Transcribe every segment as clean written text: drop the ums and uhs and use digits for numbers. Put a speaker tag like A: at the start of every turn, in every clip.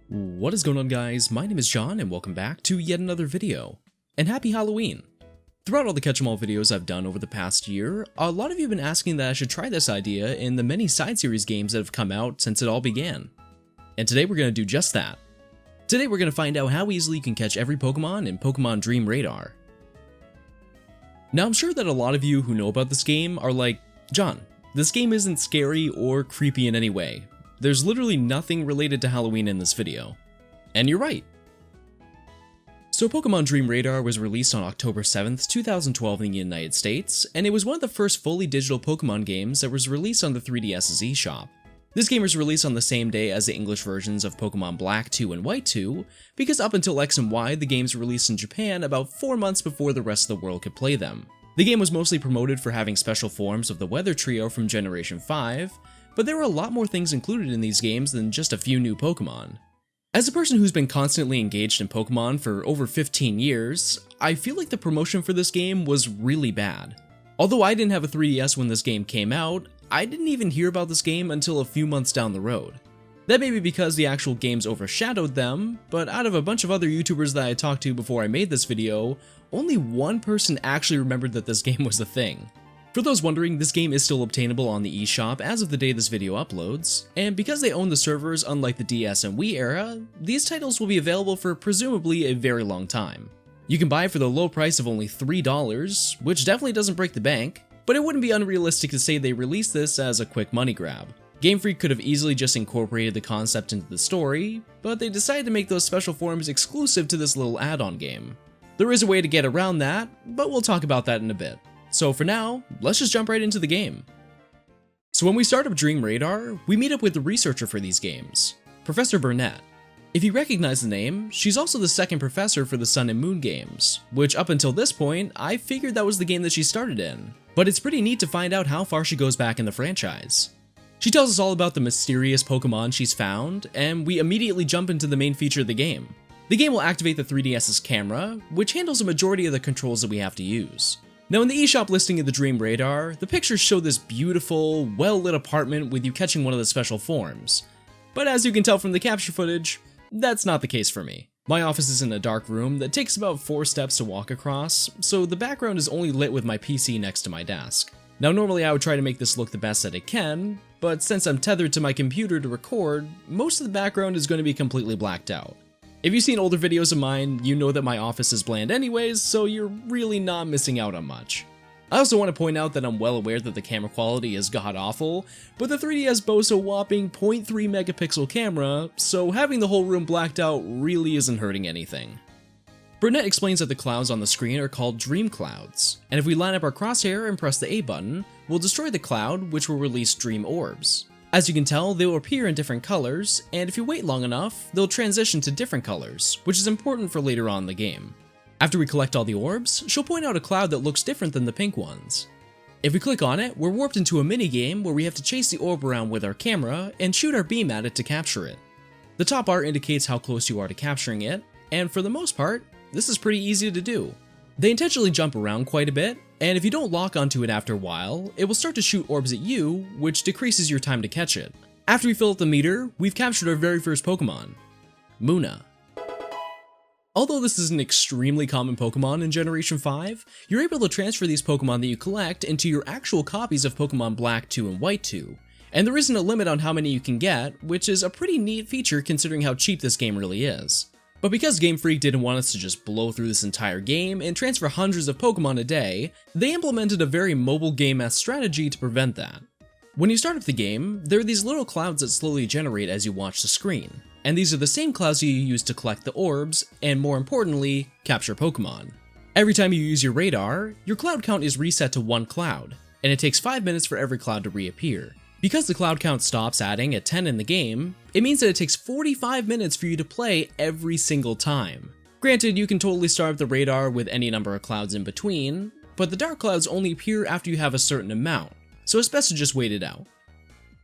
A: What is going on, guys? My name is John and welcome back to yet another video. And happy Halloween! Throughout all the Catch 'em All videos I've done over the past year, a lot of you have been asking that I should try this idea in the many side series games that have come out since it all began. And today we're going to do just that. Today we're going to find out how easily you can catch every Pokemon in Pokemon Dream Radar. Now I'm sure that a lot of you who know about this game are like, John, this game isn't scary or creepy in any way. There's literally nothing related to Halloween in this video. And you're right. So Pokemon Dream Radar was released on October 7th, 2012 in the United States, and it was one of the first fully digital Pokemon games that was released on the 3DS's eShop. This game was released on the same day as the English versions of Pokemon Black 2 and White 2, because up until X and Y, the games were released in Japan about 4 months before the rest of the world could play them. The game was mostly promoted for having special forms of the Weather Trio from Generation 5, but there were a lot more things included in these games than just a few new Pokemon. As a person who's been constantly engaged in Pokemon for over 15 years, I feel like the promotion for this game was really bad. Although I didn't have a 3DS when this game came out, I didn't even hear about this game until a few months down the road. That may be because the actual games overshadowed them, but out of a bunch of other YouTubers that I talked to before I made this video, only one person actually remembered that this game was a thing. For those wondering, this game is still obtainable on the eShop as of the day this video uploads, and because they own the servers unlike the DS and Wii era, these titles will be available for presumably a very long time. You can buy it for the low price of only $3, which definitely doesn't break the bank, but it wouldn't be unrealistic to say they released this as a quick money grab. Game Freak could have easily just incorporated the concept into the story, but they decided to make those special forms exclusive to this little add-on game. There is a way to get around that, but we'll talk about that in a bit. So for now, let's just jump right into the game. So when we start up Dream Radar, we meet up with the researcher for these games, Professor Burnett. If you recognize the name, she's also the second professor for the Sun and Moon games, which up until this point, I figured that was the game that she started in. But it's pretty neat to find out how far she goes back in the franchise. She tells us all about the mysterious Pokemon she's found, and we immediately jump into the main feature of the game. The game will activate the 3DS's camera, which handles a majority of the controls that we have to use. Now in the eShop listing of the Dream Radar, the pictures show this beautiful, well-lit apartment with you catching one of the special forms. But as you can tell from the capture footage, that's not the case for me. My office is in a dark room that takes about 4 steps to walk across, so the background is only lit with my PC next to my desk. Now normally I would try to make this look the best that it can, but since I'm tethered to my computer to record, most of the background is going to be completely blacked out. If you've seen older videos of mine, you know that my office is bland anyways, so you're really not missing out on much. I also want to point out that I'm well aware that the camera quality is god-awful, but the 3DS boasts a whopping 0.3 megapixel camera, so having the whole room blacked out really isn't hurting anything. Burnett explains that the clouds on the screen are called Dream Clouds, and if we line up our crosshair and press the A button, we'll destroy the cloud, which will release Dream Orbs. As you can tell, they will appear in different colors, and if you wait long enough, they'll transition to different colors, which is important for later on in the game. After we collect all the orbs, she'll point out a cloud that looks different than the pink ones. If we click on it, we're warped into a minigame where we have to chase the orb around with our camera and shoot our beam at it to capture it. The top bar indicates how close you are to capturing it, and for the most part, this is pretty easy to do. They intentionally jump around quite a bit, and if you don't lock onto it after a while, it will start to shoot orbs at you, which decreases your time to catch it. After we fill up the meter, we've captured our very first Pokemon, Munna. Although this is an extremely common Pokemon in Generation 5, you're able to transfer these Pokemon that you collect into your actual copies of Pokemon Black 2 and White 2, and there isn't a limit on how many you can get, which is a pretty neat feature considering how cheap this game really is. But because Game Freak didn't want us to just blow through this entire game and transfer hundreds of Pokemon a day, they implemented a very mobile game-esque strategy to prevent that. When you start up the game, there are these little clouds that slowly generate as you watch the screen, and these are the same clouds you use to collect the orbs, and more importantly, capture Pokemon. Every time you use your radar, your cloud count is reset to 1 cloud, and it takes 5 minutes for every cloud to reappear. Because the cloud count stops adding at 10 in the game, it means that it takes 45 minutes for you to play every single time. Granted, you can totally start up the radar with any number of clouds in between, but the dark clouds only appear after you have a certain amount, so it's best to just wait it out.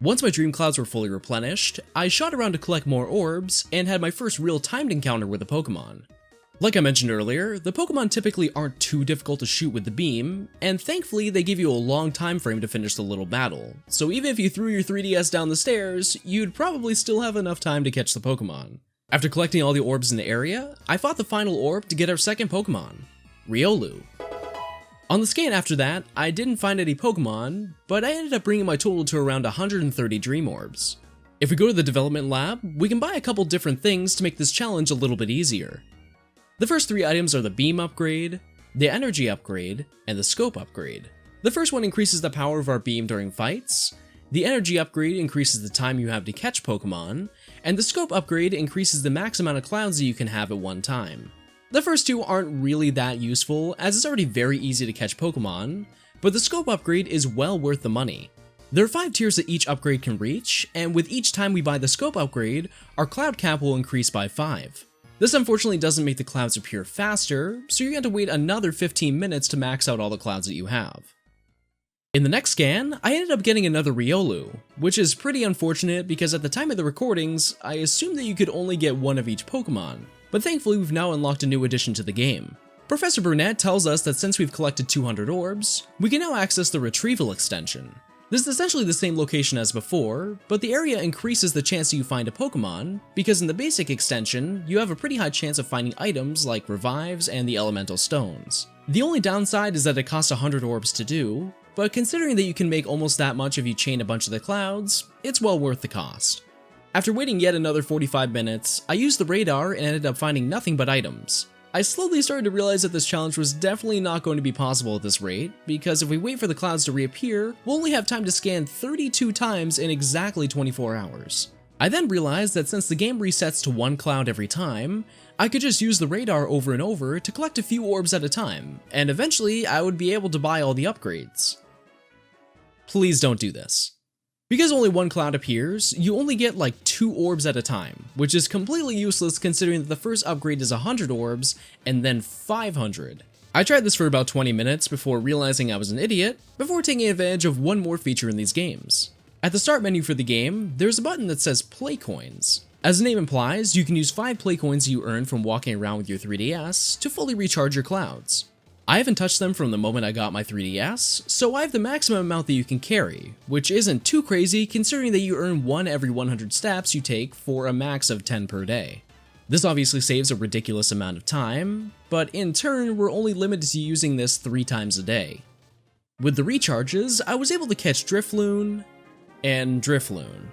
A: Once my dream clouds were fully replenished, I shot around to collect more orbs and had my first real timed encounter with a Pokemon. Like I mentioned earlier, the Pokemon typically aren't too difficult to shoot with the beam, and thankfully they give you a long time frame to finish the little battle, so even if you threw your 3DS down the stairs, you'd probably still have enough time to catch the Pokemon. After collecting all the orbs in the area, I fought the final orb to get our second Pokemon, Riolu. On the scan after that, I didn't find any Pokemon, but I ended up bringing my total to around 130 Dream Orbs. If we go to the development lab, we can buy a couple different things to make this challenge a little bit easier. The first 3 items are the Beam Upgrade, the Energy Upgrade, and the Scope Upgrade. The first one increases the power of our beam during fights, the Energy Upgrade increases the time you have to catch Pokemon, and the Scope Upgrade increases the max amount of clouds that you can have at one time. The first 2 aren't really that useful, as it's already very easy to catch Pokemon, but the Scope Upgrade is well worth the money. There are 5 tiers that each upgrade can reach, and with each time we buy the Scope Upgrade, our cloud cap will increase by 5. This unfortunately doesn't make the clouds appear faster, so you're going to wait another 15 minutes to max out all the clouds that you have. In the next scan, I ended up getting another Riolu, which is pretty unfortunate because at the time of the recordings, I assumed that you could only get one of each Pokemon, but thankfully we've now unlocked a new addition to the game. Professor Burnett tells us that since we've collected 200 orbs, we can now access the Retrieval extension. This is essentially the same location as before, but the area increases the chance that you find a Pokemon, because in the basic extension, you have a pretty high chance of finding items like Revives and the Elemental Stones. The only downside is that it costs 100 orbs to do, but considering that you can make almost that much if you chain a bunch of the clouds, it's well worth the cost. After waiting yet another 45 minutes, I used the radar and ended up finding nothing but items. I slowly started to realize that this challenge was definitely not going to be possible at this rate, because if we wait for the clouds to reappear, we'll only have time to scan 32 times in exactly 24 hours. I then realized that since the game resets to 1 cloud every time, I could just use the radar over and over to collect a few orbs at a time, and eventually I would be able to buy all the upgrades. Please don't do this. Because only 1 cloud appears, you only get like 2 orbs at a time, which is completely useless considering that the first upgrade is 100 orbs and then 500. I tried this for about 20 minutes before realizing I was an idiot, before taking advantage of one more feature in these games. At the start menu for the game, there's a button that says Play Coins. As the name implies, you can use 5 Play Coins you earn from walking around with your 3DS to fully recharge your clouds. I haven't touched them from the moment I got my 3DS, so I have the maximum amount that you can carry, which isn't too crazy considering that you earn 1 every 100 steps you take for a max of 10 per day. This obviously saves a ridiculous amount of time, but in turn we're only limited to using this 3 times a day. With the recharges, I was able to catch Drifloon and Drifloon.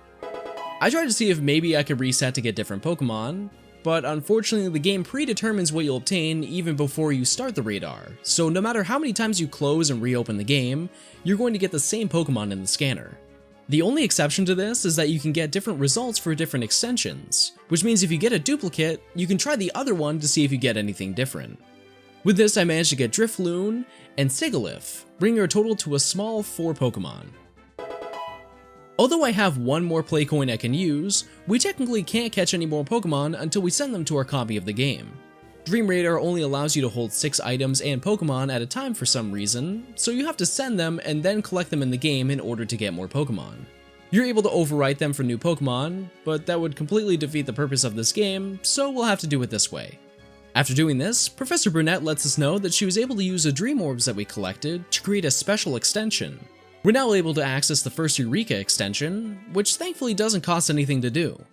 A: I tried to see if maybe I could reset to get different Pokemon, but unfortunately the game predetermines what you'll obtain even before you start the radar, so no matter how many times you close and reopen the game, you're going to get the same Pokemon in the scanner. The only exception to this is that you can get different results for different extensions, which means if you get a duplicate, you can try the other one to see if you get anything different. With this I managed to get Drifloon and Sigilyph, bringing our total to a small 4 Pokemon. Although I have 1 more play coin I can use, we technically can't catch any more Pokemon until we send them to our copy of the game. Dream Radar only allows you to hold 6 items and Pokemon at a time for some reason, so you have to send them and then collect them in the game in order to get more Pokemon. You're able to overwrite them for new Pokemon, but that would completely defeat the purpose of this game, so we'll have to do it this way. After doing this, Professor Burnett lets us know that she was able to use the Dream Orbs that we collected to create a special extension. We're now able to access the first Eureka extension, which thankfully doesn't cost anything to do.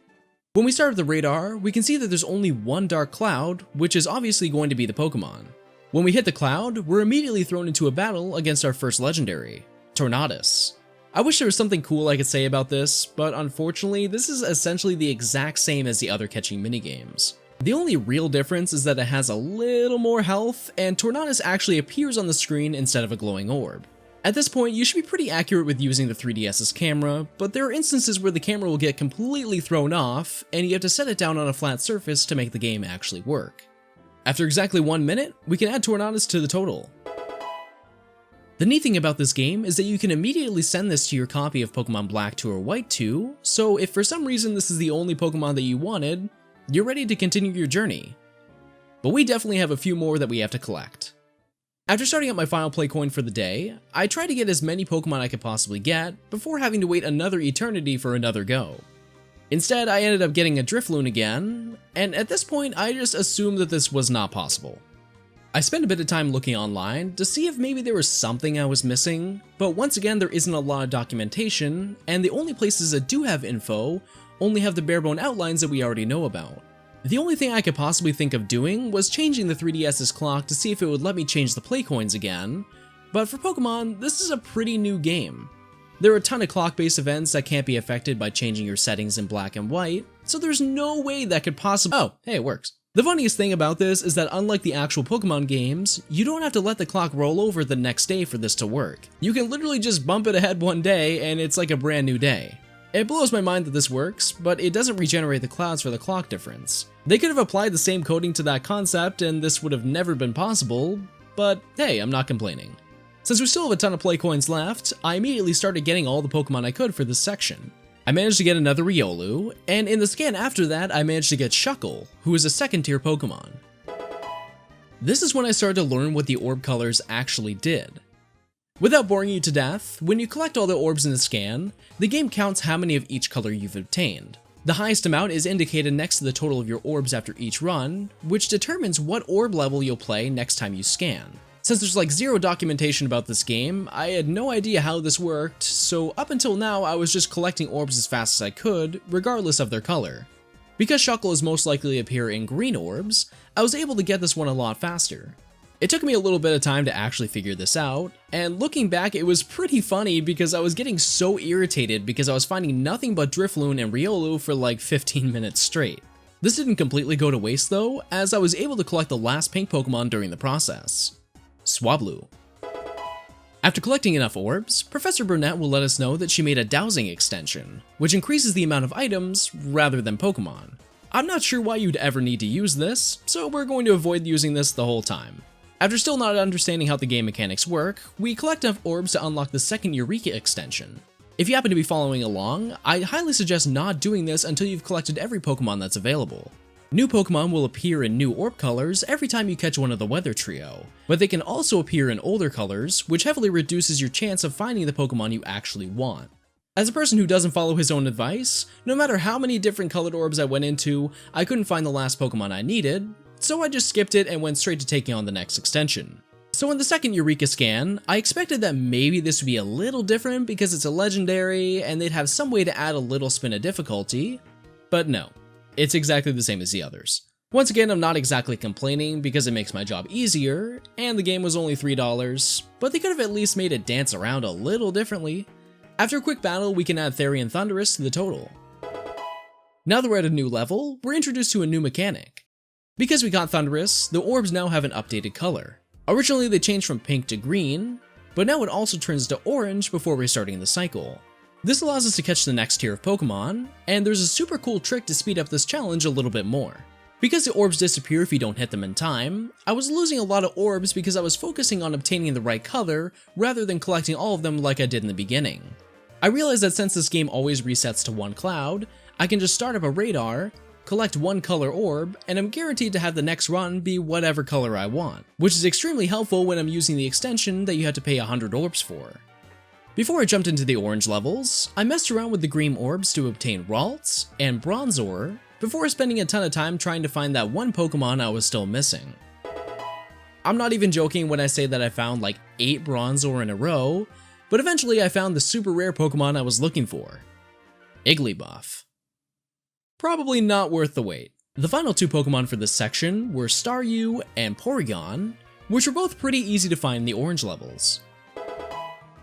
A: When we start with the radar, we can see that there's only 1 dark cloud, which is obviously going to be the Pokemon. When we hit the cloud, we're immediately thrown into a battle against our first legendary, Tornadus. I wish there was something cool I could say about this, but unfortunately this is essentially the exact same as the other catching minigames. The only real difference is that it has a little more health, and Tornadus actually appears on the screen instead of a glowing orb. At this point, you should be pretty accurate with using the 3DS's camera, but there are instances where the camera will get completely thrown off, and you have to set it down on a flat surface to make the game actually work. After exactly 1 minute, we can add Tornadus to the total. The neat thing about this game is that you can immediately send this to your copy of Pokemon Black 2 or White 2, so if for some reason this is the only Pokemon that you wanted, you're ready to continue your journey. But we definitely have a few more that we have to collect. After starting up my final play coin for the day, I tried to get as many Pokemon I could possibly get before having to wait another eternity for another go. Instead, I ended up getting a Drifloon again, and at this point I just assumed that this was not possible. I spent a bit of time looking online to see if maybe there was something I was missing, but once again there isn't a lot of documentation, and the only places that do have info only have the barebone outlines that we already know about. The only thing I could possibly think of doing was changing the 3DS's clock to see if it would let me change the play coins again, but for Pokemon, this is a pretty new game. There are a ton of clock-based events that can't be affected by changing your settings in black and white, so there's no way that could possibly— oh, hey, it works. The funniest thing about this is that unlike the actual Pokemon games, you don't have to let the clock roll over the next day for this to work. You can literally just bump it ahead one day and it's like a brand new day. It blows my mind that this works, but it doesn't regenerate the clouds for the clock difference. They could have applied the same coding to that concept and this would have never been possible, but hey, I'm not complaining. Since we still have a ton of play coins left, I immediately started getting all the Pokemon I could for this section. I managed to get another Riolu, and in the scan after that, I managed to get Shuckle, who is a second tier Pokemon. This is when I started to learn what the orb colors actually did. Without boring you to death, when you collect all the orbs in the scan, the game counts how many of each color you've obtained. The highest amount is indicated next to the total of your orbs after each run, which determines what orb level you'll play next time you scan. Since there's like zero documentation about this game, I had no idea how this worked, so up until now I was just collecting orbs as fast as I could, regardless of their color. Because Shuckle is most likely to appear in green orbs, I was able to get this one a lot faster. It took me a little bit of time to actually figure this out, and looking back it was pretty funny because I was getting so irritated because I was finding nothing but Drifloon and Riolu for like 15 minutes straight. This didn't completely go to waste though, as I was able to collect the last pink Pokemon during the process. Swablu. After collecting enough orbs, Professor Burnett will let us know that she made a dowsing extension, which increases the amount of items rather than Pokemon. I'm not sure why you'd ever need to use this, so we're going to avoid using this the whole time. After still not understanding how the game mechanics work, we collect enough orbs to unlock the second Eureka extension. If you happen to be following along, I highly suggest not doing this until you've collected every Pokemon that's available. New Pokemon will appear in new orb colors every time you catch one of the Weather Trio, but they can also appear in older colors, which heavily reduces your chance of finding the Pokemon you actually want. As a person who doesn't follow his own advice, no matter how many different colored orbs I went into, I couldn't find the last Pokemon I needed, so I just skipped it and went straight to taking on the next extension. So in the second Eureka scan, I expected that maybe this would be a little different because it's a legendary and they'd have some way to add a little spin of difficulty, but no. It's exactly the same as the others. Once again, I'm not exactly complaining because it makes my job easier, and the game was only $3, but they could have at least made it dance around a little differently. After a quick battle, we can add Therian Thundurus to the total. Now that we're at a new level, we're introduced to a new mechanic. Because we got Thundurus, the orbs now have an updated color. Originally they changed from pink to green, but now it also turns to orange before restarting the cycle. This allows us to catch the next tier of Pokemon, and there's a super cool trick to speed up this challenge a little bit more. Because the orbs disappear if you don't hit them in time, I was losing a lot of orbs because I was focusing on obtaining the right color rather than collecting all of them like I did in the beginning. I realized that since this game always resets to one cloud, I can just start up a radar, collect one color orb, and I'm guaranteed to have the next run be whatever color I want, which is extremely helpful when I'm using the extension that you have to pay 100 orbs for. Before I jumped into the orange levels, I messed around with the green orbs to obtain Ralts and Bronzor before spending a ton of time trying to find that one Pokemon I was still missing. I'm not even joking when I say that I found like 8 Bronzor in a row, but eventually I found the super rare Pokemon I was looking for, Igglybuff. Probably not worth the wait. The final 2 Pokemon for this section were Staryu and Porygon, which were both pretty easy to find in the orange levels.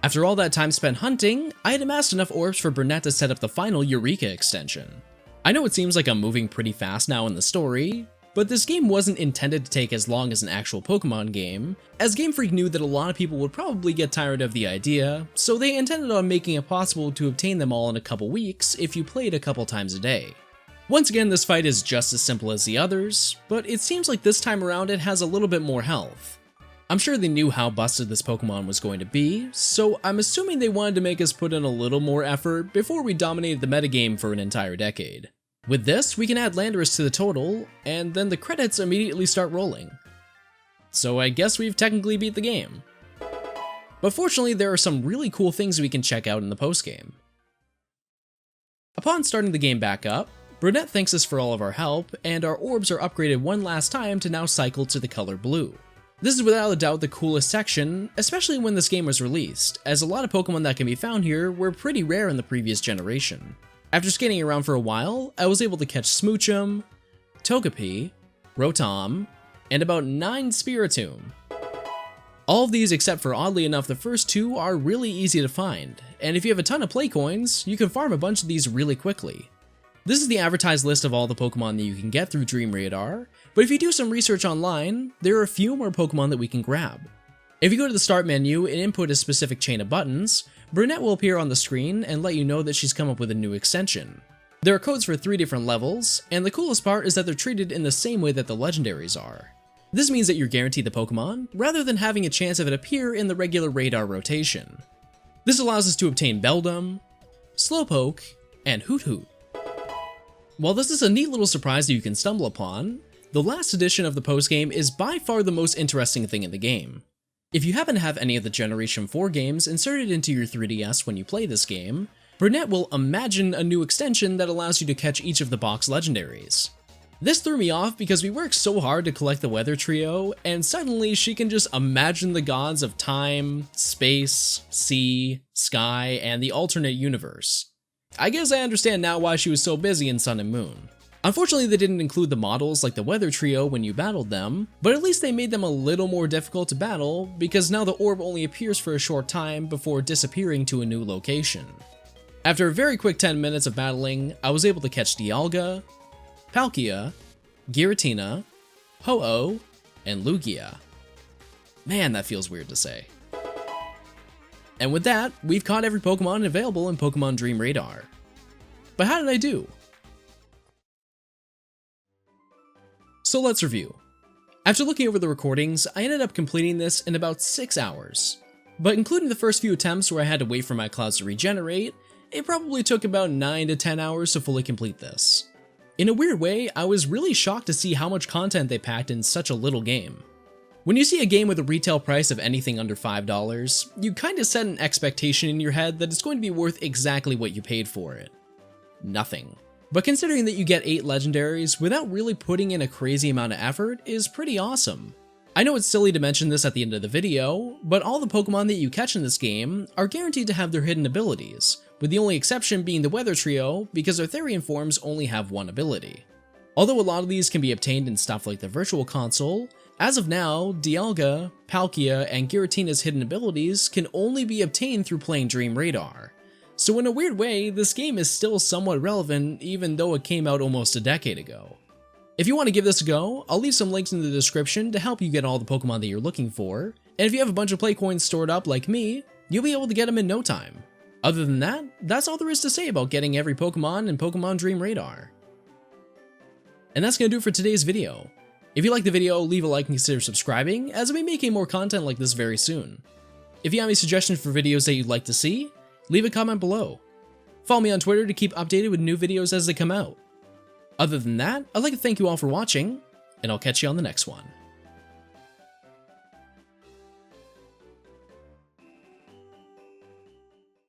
A: After all that time spent hunting, I had amassed enough orbs for Burnett to set up the final Eureka extension. I know it seems like I'm moving pretty fast now in the story, but this game wasn't intended to take as long as an actual Pokemon game, as Game Freak knew that a lot of people would probably get tired of the idea, so they intended on making it possible to obtain them all in a couple weeks if you played a couple times a day. Once again, this fight is just as simple as the others, but it seems like this time around it has a little bit more health. I'm sure they knew how busted this Pokemon was going to be, so I'm assuming they wanted to make us put in a little more effort before we dominated the metagame for an entire decade. With this, we can add Landorus to the total, and then the credits immediately start rolling. So I guess we've technically beat the game. But fortunately, there are some really cool things we can check out in the postgame. Upon starting the game back up, Burnett thanks us for all of our help, and our orbs are upgraded one last time to now cycle to the color blue. This is without a doubt the coolest section, especially when this game was released, as a lot of Pokemon that can be found here were pretty rare in the previous generation. After scanning around for a while, I was able to catch Smoochum, Togepi, Rotom, and about 9 Spiritomb. All of these except for, oddly enough, the first 2 are really easy to find, and if you have a ton of play coins, you can farm a bunch of these really quickly. This is the advertised list of all the Pokemon that you can get through Dream Radar, but if you do some research online, there are a few more Pokemon that we can grab. If you go to the start menu and input a specific chain of buttons, Brunette will appear on the screen and let you know that she's come up with a new extension. There are codes for 3 different levels, and the coolest part is that they're treated in the same way that the legendaries are. This means that you're guaranteed the Pokemon, rather than having a chance of it appear in the regular radar rotation. This allows us to obtain Beldum, Slowpoke, and Hoot Hoot. While this is a neat little surprise that you can stumble upon, the last edition of the postgame is by far the most interesting thing in the game. If you happen to have any of the Generation 4 games inserted into your 3DS when you play this game, Brunette will imagine a new extension that allows you to catch each of the box legendaries. This threw me off because we worked so hard to collect the Weather Trio, and suddenly she can just imagine the gods of time, space, sea, sky, and the alternate universe. I guess I understand now why she was so busy in Sun and Moon. Unfortunately, they didn't include the models like the Weather Trio when you battled them, but at least they made them a little more difficult to battle because now the orb only appears for a short time before disappearing to a new location. After a very quick 10 minutes of battling, I was able to catch Dialga, Palkia, Giratina, Ho-Oh, and Lugia. Man, that feels weird to say. And with that, we've caught every Pokemon available in Pokemon Dream Radar. But how did I do? So let's review. After looking over the recordings, I ended up completing this in about 6 hours. But including the first few attempts where I had to wait for my clouds to regenerate, it probably took about 9 to 10 hours to fully complete this. In a weird way, I was really shocked to see how much content they packed in such a little game. When you see a game with a retail price of anything under $5, you kinda set an expectation in your head that it's going to be worth exactly what you paid for it. Nothing. But considering that you get 8 legendaries without really putting in a crazy amount of effort is pretty awesome. I know it's silly to mention this at the end of the video, but all the Pokemon that you catch in this game are guaranteed to have their hidden abilities, with the only exception being the Weather Trio because their Therian forms only have one ability. Although a lot of these can be obtained in stuff like the Virtual Console, as of now, Dialga, Palkia, and Giratina's hidden abilities can only be obtained through playing Dream Radar. So in a weird way, this game is still somewhat relevant even though it came out almost a decade ago. If you want to give this a go, I'll leave some links in the description to help you get all the Pokemon that you're looking for, and if you have a bunch of play coins stored up like me, you'll be able to get them in no time. Other than that, that's all there is to say about getting every Pokemon in Pokemon Dream Radar. And that's going to do it for today's video. If you liked the video, leave a like and consider subscribing, as I'll be making more content like this very soon. If you have any suggestions for videos that you'd like to see, leave a comment below. Follow me on Twitter to keep updated with new videos as they come out. Other than that, I'd like to thank you all for watching, and I'll catch you on the next one.